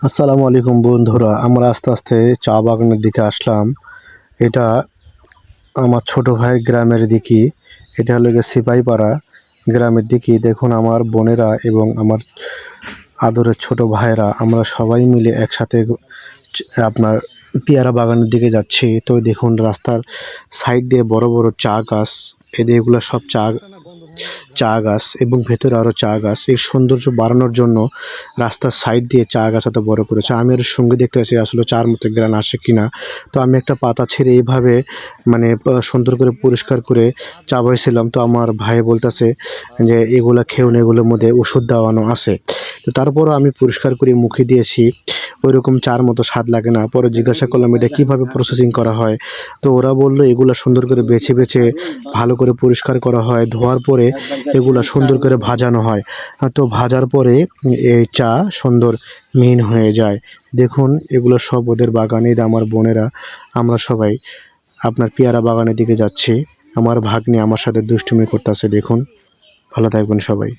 আসসালামু আলাইকুম বন্ধুরা, আমরা আস্তে আস্তে চা বাগানের দিকে আসলাম। এটা আমার ছোট ভাই গ্রামের দিকে। এটা হলো গিয়ে সিপাহীপাড়া গ্রামের দিকে। দেখুন আমার বোনেরা এবং আমার আদরের ছোট ভাইরা আমরা সবাই মিলে একসাথে আপনার পেয়ারা বাগানের দিকে যাচ্ছি। তো দেখুন রাস্তার সাইড দিয়ে বড় বড় চা গাছ, এগুলো সব চা গাছ এবং ভেতরে আরও চা গাছ। এই সৌন্দর্য বাড়ানোর জন্য রাস্তার সাইড দিয়ে চা গাছ এত বড় করেছে। আমি এর সঙ্গে দেখতে আছি আসলে চার মতো গ্রান আসে কিনা। তো আমি একটা পাতা ছেড়ে এইভাবে মানে সুন্দর করে পরিষ্কার করে চাবাইছিলাম। তো আমার ভাই বলতেছে যে এগুলা খেও না, এগুলোর মধ্যে ওষুধ দেওয়ানো আছে। তো তারপরও আমি পরিষ্কার করে মুখে দিয়েছি, ওইরকম চার মতো স্বাদ লাগে না। পরে জিজ্ঞাসা করলাম এটা কীভাবে প্রসেসিং করা হয়। তো ওরা বললো এগুলো সুন্দর করে বেছে বেছে ভালো করে পরিষ্কার করা হয়, ধোয়ার পরে এগুলো সুন্দর করে ভাজানো হয়। তো ভাজার পরে এই চা সুন্দর মিহিন হয়ে যায়। দেখুন এগুলো সব ওদের বাগানে। আমার বোনেরা আমরা সবাই আপনার পেয়ারা বাগানের দিকে যাচ্ছি। আমার ভাগ্নে আমার সাথে দুষ্টুমি করতেছে। দেখুন, ভালো থাকবেন সবাই।